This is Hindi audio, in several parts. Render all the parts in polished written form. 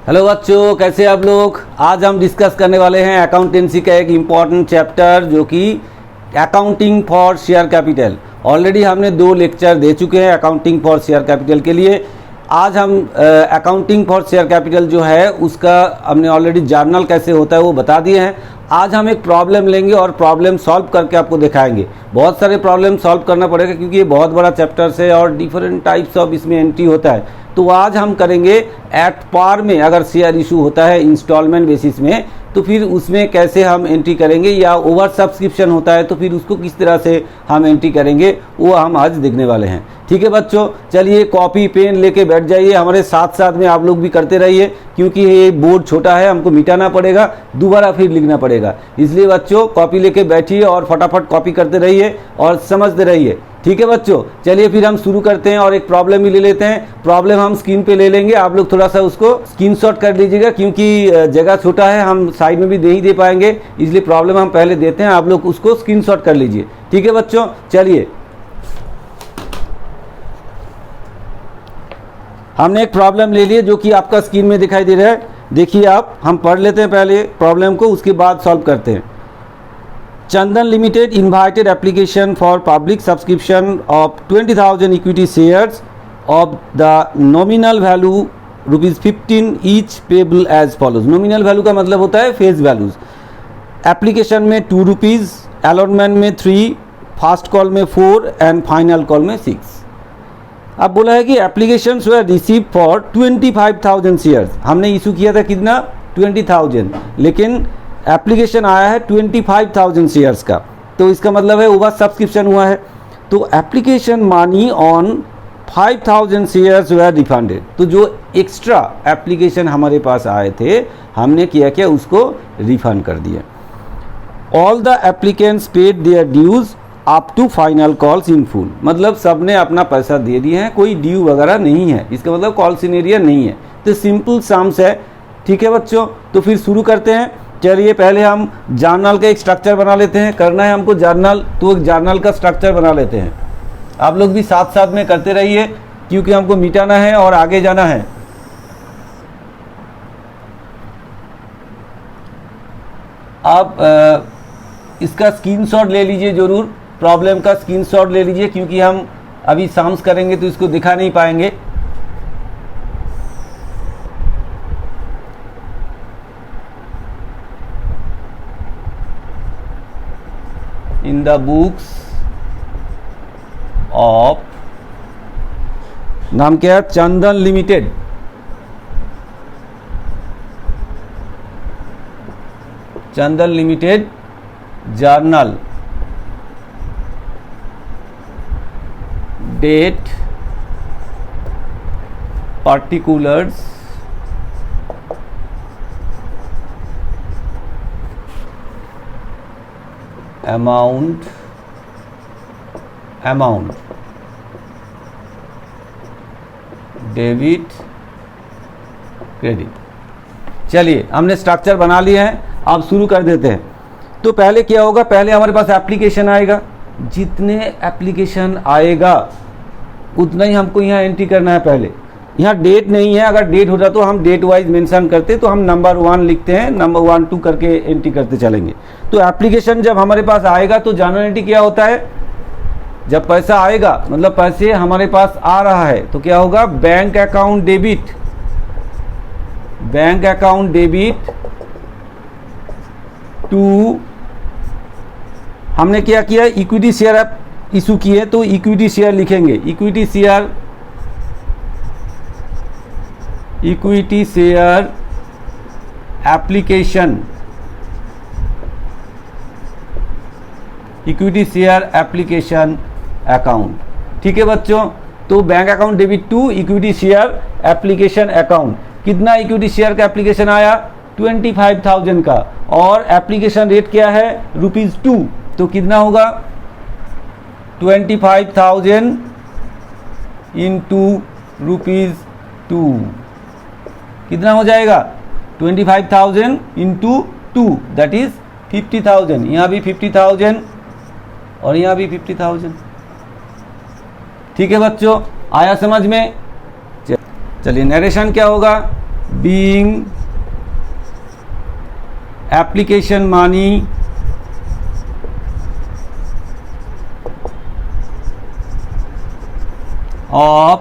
हेलो बच्चों, कैसे आप लोग। आज हम डिस्कस करने वाले हैं अकाउंटेंसी का एक इम्पॉर्टेंट चैप्टर जो कि accounting for share capital. Already हमने 2 लेक्चर दे चुके हैं अकाउंटिंग फॉर शेयर कैपिटल के लिए। आज हम अकाउंटिंग फॉर शेयर कैपिटल जो है उसका हमने ऑलरेडी जर्नल कैसे होता है वो बता दिए हैं। आज हम एक प्रॉब्लम लेंगे और प्रॉब्लम सॉल्व करके आपको दिखाएंगे। बहुत सारे प्रॉब्लम सॉल्व करना पड़ेगा क्योंकि ये बहुत बड़ा चैप्टर है और डिफरेंट टाइप्स ऑफ इसमें एंट्री होता है। तो आज हम करेंगे एट पार में अगर शेयर इशू होता है इंस्टॉलमेंट बेसिस में तो फिर उसमें कैसे हम एंट्री करेंगे, या ओवर सब्सक्रिप्शन होता है तो फिर उसको किस तरह से हम एंट्री करेंगे वो हम आज देखने वाले हैं। ठीक है बच्चों, चलिए कॉपी पेन लेके बैठ जाइए, हमारे साथ साथ में आप लोग भी करते रहिए क्योंकि ये बोर्ड छोटा है, हमको मिटाना पड़ेगा, दोबारा फिर लिखना पड़ेगा। इसलिए बच्चों कॉपी लेके बैठिए और फटाफट कॉपी करते रहिए और समझते रहिए। ठीक है बच्चों, चलिए फिर हम शुरू करते हैं और एक प्रॉब्लम भी ले लेते हैं। प्रॉब्लम हम स्क्रीन पे ले लेंगे, आप लोग थोड़ा सा उसको स्क्रीनशॉट कर लीजिएगा क्योंकि जगह छोटा है, हम साइड में भी नहीं दे पाएंगे, इसलिए प्रॉब्लम हम पहले देते हैं, आप लोग उसको स्क्रीनशॉट कर लीजिए। ठीक है बच्चों, चलिए हमने एक प्रॉब्लम ले ली जो कि आपका स्क्रीन में दिखाई दे रहा है। देखिए आप, हम पढ़ लेते हैं पहले प्रॉब्लम को, उसके बाद सॉल्व करते हैं। Chandan Limited invited application for public subscription of 20,000 equity shares of the nominal value ₹15 each payable as follows। nominal value का मतलब होता है फेस वैल्यूज। एप्लीकेशन में ₹2, अलॉटमेंट में 3, फर्स्ट कॉल में 4 एंड फाइनल कॉल में 6। अब बोला है कि application were receive for 25,000 shares. हमने इशू किया था कितना 20,000, लेकिन एप्लीकेशन आया है 25,000 शेयर्स का, तो इसका मतलब है ओवर सब्सक्रिप्शन हुआ है। तो application money on 5,000 shares were refunded. तो जो एक्स्ट्रा एप्लीकेशन हमारे पास आए थे हमने किया उसको रिफंड कर दिया। All the applicants paid their dues up to final calls in full. मतलब सबने अपना पैसा दे दिए हैं, कोई ड्यू वगैरह नहीं है, इसका मतलब कॉल सिनेरियो नहीं है। तो सिंपल सम्स है। ठीक है बच्चों, तो फिर शुरू करते हैं। चलिए पहले हम जर्नल का एक स्ट्रक्चर बना लेते हैं। करना है हमको जर्नल, तो एक जर्नल का स्ट्रक्चर बना लेते हैं। आप लोग भी साथ साथ में करते रहिए क्योंकि हमको मिटाना है और आगे जाना है। आप इसका स्क्रीनशॉट ले लीजिए, जरूर प्रॉब्लम का स्क्रीनशॉट ले लीजिए क्योंकि हम अभी साम्स करेंगे तो इसको दिखा नहीं पाएंगे। In the books of, नाम क्या है, Chandan limited. Chandan limited journal, date, particulars, amount, debit, credit. चलिए हमने स्ट्रक्चर बना लिया है, अब शुरू कर देते हैं। तो पहले क्या होगा, पहले हमारे पास एप्लीकेशन आएगा, जितने एप्लीकेशन आएगा उतना ही हमको यहाँ एंट्री करना है। पहले यहाँ डेट नहीं है, अगर डेट होता तो हम डेट वाइज मेंशन करते, तो हम नंबर 1 लिखते हैं, नंबर 1 2 करके एंट्री करते चलेंगे। तो एप्लीकेशन जब हमारे पास आएगा तो जनरल एंट्री क्या होता है, जब पैसा आएगा मतलब पैसे हमारे पास आ रहा है तो क्या होगा, bank account debit, bank account debit to, हमने क्या किया, इक्विटी शेयर इशू किए तो इक्विटी शेयर लिखेंगे, equity share application, equity share application account. ठीक है बच्चों, तो bank account debit to equity share application account. कितना इक्विटी शेयर का एप्लीकेशन आया, 25,000 का, और एप्लीकेशन रेट क्या है, ₹2। तो कितना होगा, 25,000 इंटू ₹2 कितना हो जाएगा, 25,000 इंटू 2 दैट इज 50,000। यहाँ भी 50,000 और यहाँ भी 50,000। ठीक है बच्चों, आया समझ में। चलिए नरेशन क्या होगा, being application money of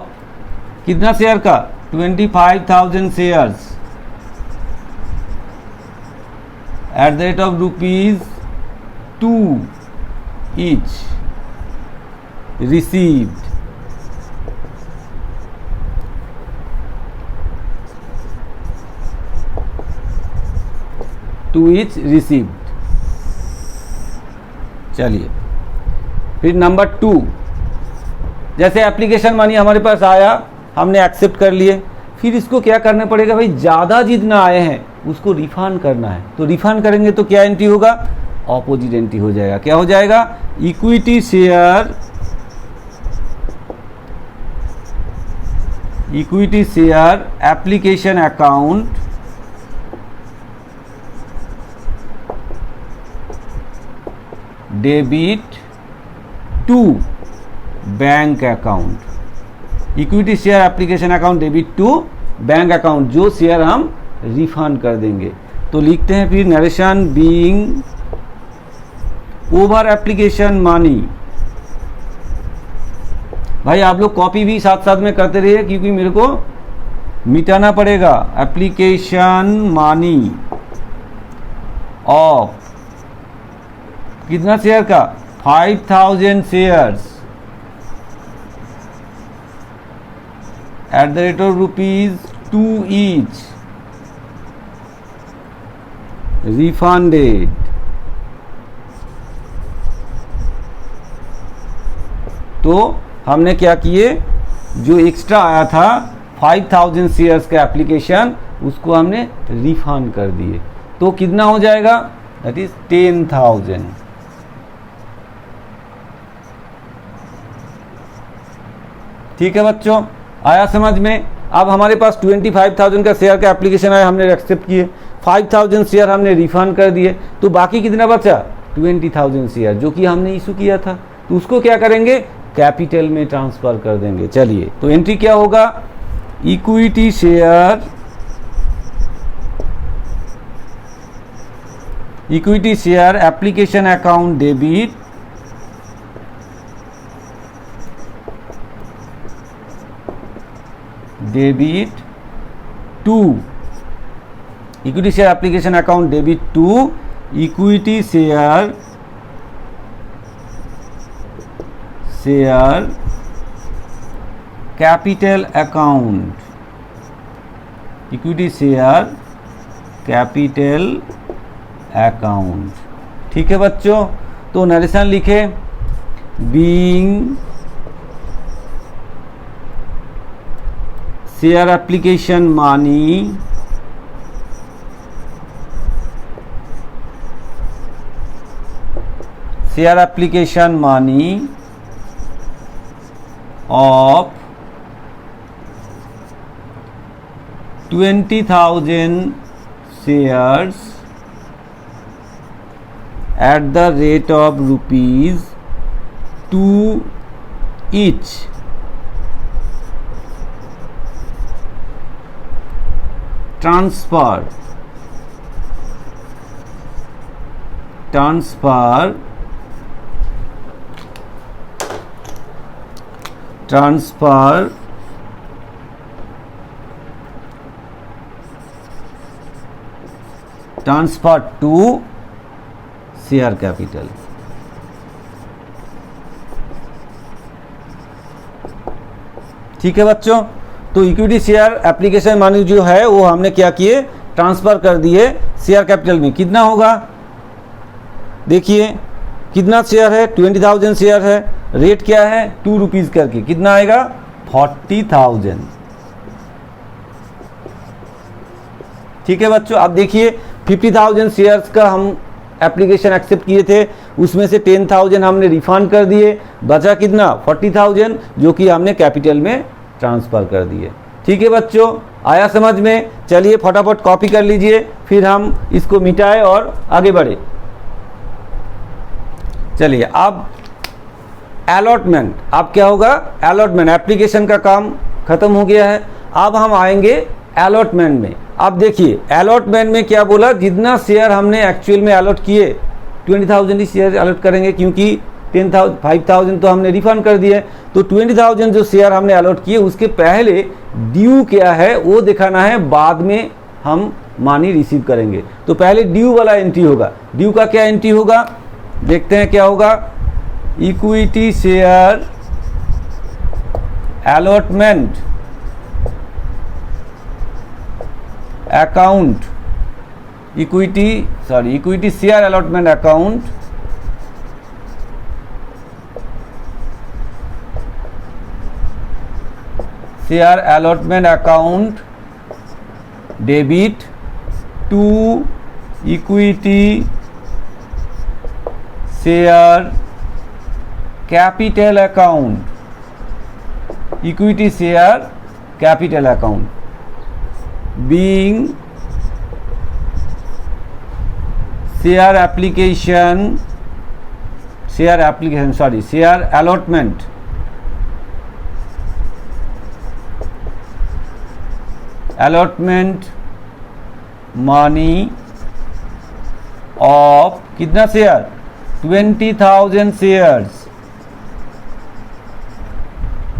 कितना शेयर का 25,000 shares at the rate of ₹2 each received चलिए फिर नंबर 2, जैसे एप्लीकेशन मनी हमारे पास आया, हमने एक्सेप्ट कर लिए, फिर इसको क्या करना पड़ेगा भाई, ज़्यादा जितना आए हैं उसको रिफंड करना है। तो रिफंड करेंगे तो क्या एंट्री होगा, ऑपोजिट एंट्री हो जाएगा। क्या हो जाएगा, equity share application account debit to bank account. Equity share application account debit to bank account, जो शेयर हम रिफंड कर देंगे। तो लिखते हैं फिर narration being over application money. भाई आप लोग कॉपी भी साथ साथ में करते रहिए क्योंकि मेरे को मिटाना पड़ेगा। एप्लीकेशन मनी ऑफ कितना शेयर का 5,000 shares at the rate of ₹2 each refunded तो हमने क्या किए, जो एक्स्ट्रा आया था 5,000 शेयर्स का एप्लीकेशन, उसको हमने रिफंड कर दिए। तो कितना हो जाएगा, दैट इज 10,000। ठीक है बच्चों, आया समझ में। अब हमारे पास 25,000 का शेयर का एप्लीकेशन आया, हमने एक्सेप्ट किए, 5,000 शेयर हमने रिफंड कर दिए, तो बाकी कितना बचा 20,000 शेयर जो कि हमने इशू किया था। तो उसको क्या करेंगे, कैपिटल में ट्रांसफर कर देंगे। चलिए तो एंट्री क्या होगा, equity share application account debit to equity share application account debit to equity share capital account, equity share capital account. ठीक है बच्चों, तो नरेशन लिखे being share application money of 20,000 shares at the rate of ₹2 each transfer to share capital. ठीक है बच्चों, तो इक्विटी शेयर एप्लीकेशन मनी जो है वो हमने क्या किए, ट्रांसफर कर दिए शेयर कैपिटल में। कितना होगा, देखिए कितना शेयर है, 20,000 शेयर है, रेट क्या है ₹2 करके, कितना आएगा 40,000। ठीक है बच्चों, अब देखिए 50,000 शेयर्स का हम एप्लीकेशन एक्सेप्ट किए थे, उसमें से 10,000 हमने रिफंड कर दिए, बचा कितना 40,000 जो कि हमने कैपिटल में ट्रांसफर कर दिए। ठीक है बच्चों, आया समझ में। चलिए फटाफट कॉपी कर लीजिए, फिर हम इसको मिटाएं और आगे बढ़े। चलिए अब अलॉटमेंट, अब क्या होगा, अलॉटमेंट, एप्लीकेशन का काम खत्म हो गया है। अब हम आएंगे अलॉटमेंट में। अब देखिए अलॉटमेंट में क्या बोला, जितना शेयर हमने एक्चुअल में अलॉट किए 20,000 ही शेयर अलॉट करेंगे, क्योंकि 5,000 तो हमने रिफंड कर दिए। तो 20,000 जो शेयर हमने अलॉट किए उसके पहले ड्यू क्या है वो दिखाना है, बाद में हम मानी रिसीव करेंगे। तो पहले ड्यू वाला एंट्री होगा। ड्यू का क्या एंट्री होगा, देखते हैं क्या होगा। Equity share allotment account, equity share allotment account, share allotment account debit to equity share capital account, equity share capital account being share allotment money of कितना share 20,000 shares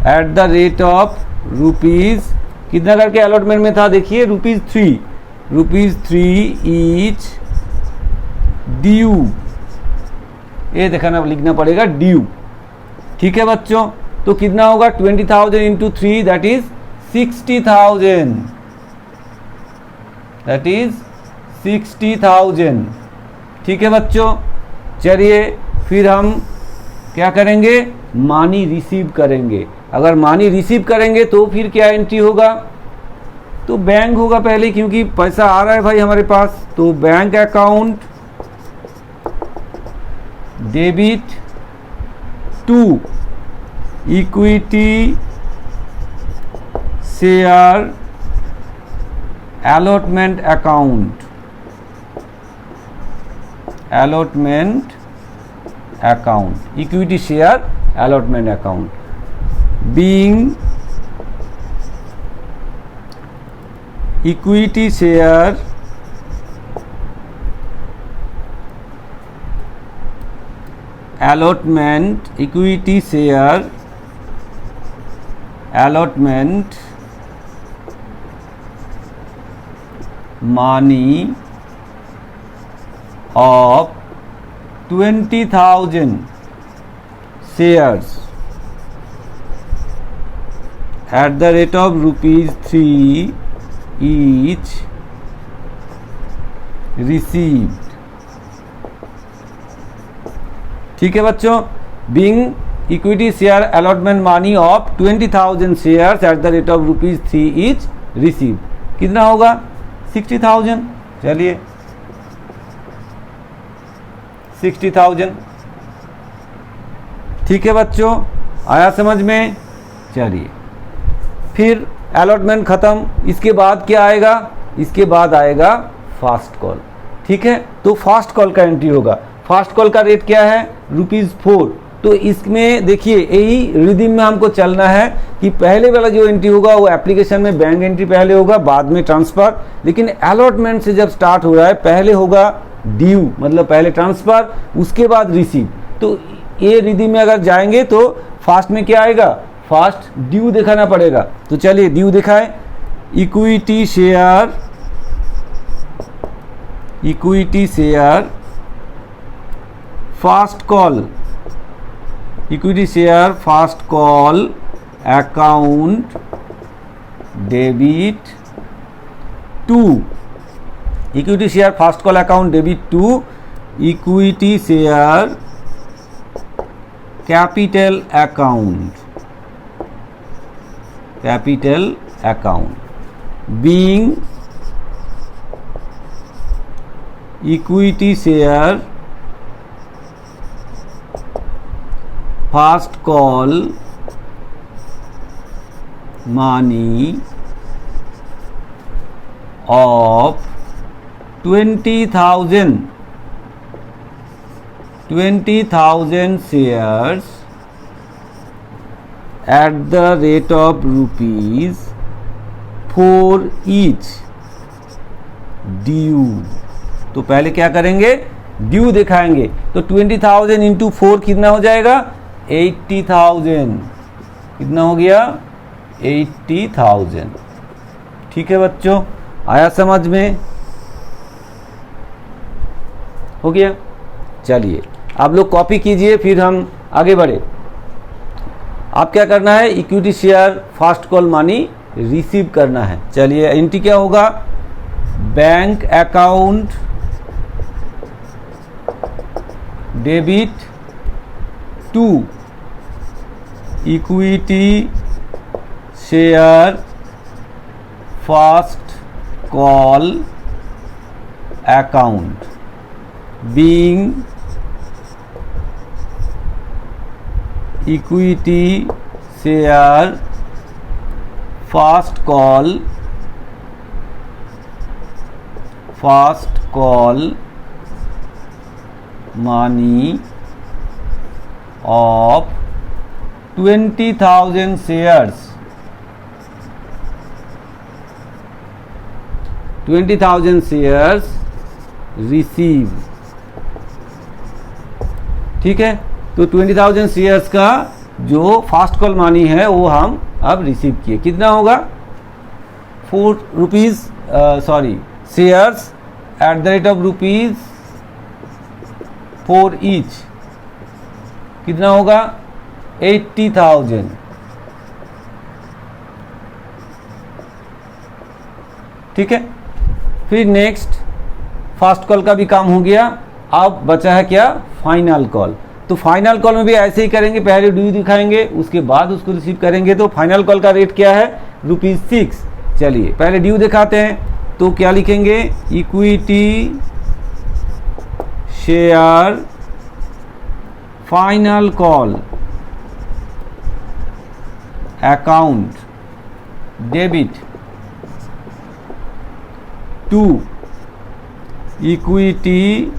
at the rate of rupees, कितना करके अलॉटमेंट में था देखिए, ₹3 ईच ड्यू, ये दिखाना लिखना पड़ेगा ड्यू। ठीक है बच्चों, तो कितना होगा 20,000 into 3 that is 60,000, that is 60,000। ठीक है बच्चों, चलिए फिर हम क्या करेंगे, मानी रिसीव करेंगे। अगर मानी रिसीव करेंगे तो फिर क्या एंट्री होगा, तो बैंक होगा पहले, क्योंकि पैसा आ रहा है भाई हमारे पास। तो bank account debit to equity share allotment account, equity share allotment account being equity share allotment, equity share allotment money of 20,000 shares at the rate of ₹3 each received। ठीक है बच्चों, being equity share allotment money of 20,000 shares at the rate of ₹3 each received, कितना होगा 60,000। चलिए 60,000। ठीक है बच्चों, आया समझ में। चलिए फिर अलॉटमेंट खत्म, इसके बाद क्या आएगा, इसके बाद आएगा फास्ट कॉल। ठीक है, तो फास्ट कॉल का एंट्री होगा। फास्ट कॉल का रेट क्या है ₹4। तो इसमें देखिए यही रिदम में हमको चलना है कि पहले वाला जो एंट्री होगा वो एप्लीकेशन में बैंक एंट्री पहले होगा, बाद में ट्रांसफर। लेकिन अलॉटमेंट से जब स्टार्ट हो रहा है पहले होगा ड्यू, मतलब पहले ट्रांसफर उसके बाद रिसीव। तो ये रिदम में अगर जाएंगे तो फास्ट में क्या आएगा, फास्ट ड्यू दिखाना पड़ेगा। तो चलिए ड्यू दिखाए, equity share first call, equity share first call account debit to, equity share first call account debit to equity share capital account being equity share first call money of 20,000 shares at the rate of ₹4 each due. तो पहले क्या करेंगे, ड्यू दिखाएंगे। तो 20,000 इंटू 4 कितना हो जाएगा, 80,000। कितना हो गया, 80,000। ठीक है बच्चों, आया समझ में, हो गया। चलिए आप लोग कॉपी कीजिए, फिर हम आगे बढ़े। आप क्या करना है, equity share first call money receive करना है। चलिए एंट्री क्या होगा, bank account debit to equity share first call account being equity share fast call money of 20,000 shares, 20,000 shares receive। ठीक है, तो 20,000 शेयर्स का जो फास्ट कॉल मनी है वो हम अब रिसीव किए। कितना होगा, 4 rupees, sorry, shares at the rate of rupees 4 each. कितना होगा, 80,000। ठीक है, फिर नेक्स्ट फास्ट कॉल का भी काम हो गया। अब बचा है क्या, फाइनल कॉल। तो फाइनल कॉल में भी ऐसे ही करेंगे, पहले ड्यू दिखाएंगे, उसके बाद उसको रिसीव करेंगे। तो फाइनल कॉल का रेट क्या है, ₹6। चलिए पहले ड्यू दिखाते हैं, तो क्या लिखेंगे, equity share final call account debit to equity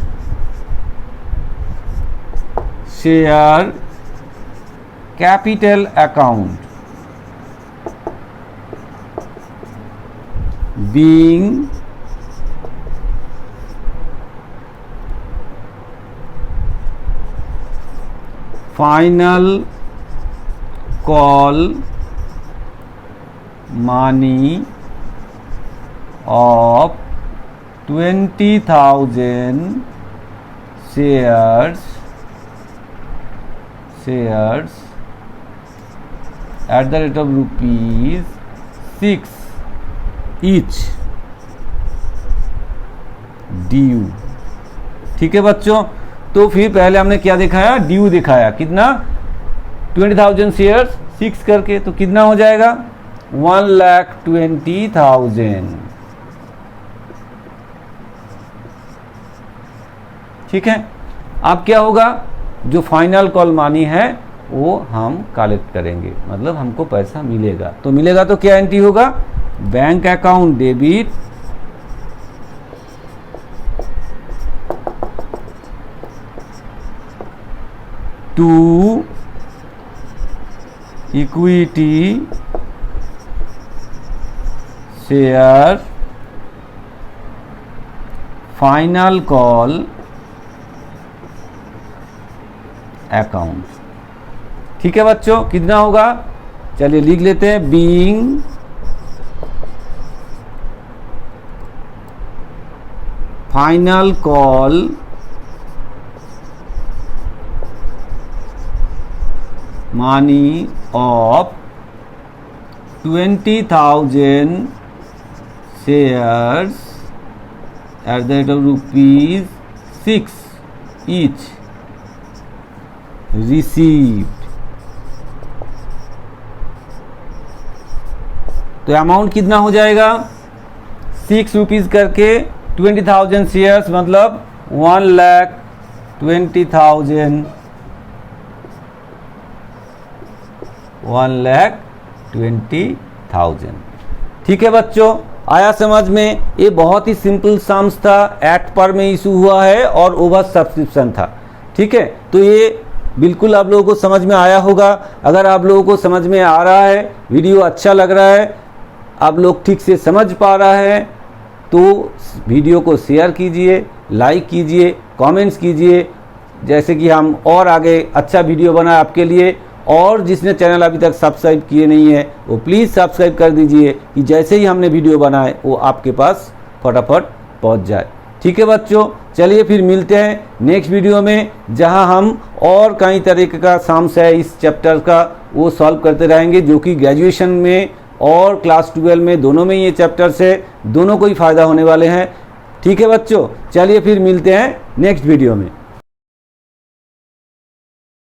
share capital account being final call money of 20,000 shares at the rate of ₹6 each due. ठीक है बच्चों, तो फिर पहले हमने क्या दिखाया, ड्यू दिखाया। कितना, 20,000 शेयर्स 6 करके, तो कितना हो जाएगा, 1,20,000। ठीक है, अब क्या होगा, जो फाइनल कॉल मनी है वो हम कलेक्ट करेंगे, मतलब हमको पैसा मिलेगा। तो मिलेगा तो क्या एंट्री होगा, bank account debit to equity share final call account. ठीक है बच्चों, कितना होगा, चलिए लिख लेते हैं, being final call money of 20,000 shares at the rate of ₹6 each received। तो अमाउंट कितना हो जाएगा, 6 रुपीज़ करके 20,000 शेयर्स, मतलब 1,20,000, 1,20,000। ठीक है बच्चों, आया समझ में। ये बहुत ही सिंपल सम्स था, एक्ट पर में इशू हुआ है और ओवर सब्सक्रिप्शन था। ठीक है, तो ये बिल्कुल आप लोगों को समझ में आया होगा। अगर आप लोगों को समझ में आ रहा है, वीडियो अच्छा लग रहा है, आप लोग ठीक से समझ पा रहा है, तो वीडियो को शेयर कीजिए, लाइक कीजिए, कमेंट्स कीजिए, जैसे कि हम और आगे अच्छा वीडियो बनाए आपके लिए। और जिसने चैनल अभी तक सब्सक्राइब किए नहीं है वो प्लीज़ सब्सक्राइब कर दीजिए कि जैसे ही हमने वीडियो बनाए वो आपके पास फटाफट पहुंच जाए। ठीक है बच्चों, चलिए फिर मिलते हैं नेक्स्ट वीडियो में, जहां हम और कई तरीके का सम्स है इस चैप्टर का वो सॉल्व करते रहेंगे, जो कि ग्रेजुएशन में और क्लास 12 में दोनों में ये चैप्टर्स है, दोनों को ही फ़ायदा होने वाले हैं। ठीक है बच्चों, चलिए फिर मिलते हैं नेक्स्ट वीडियो में।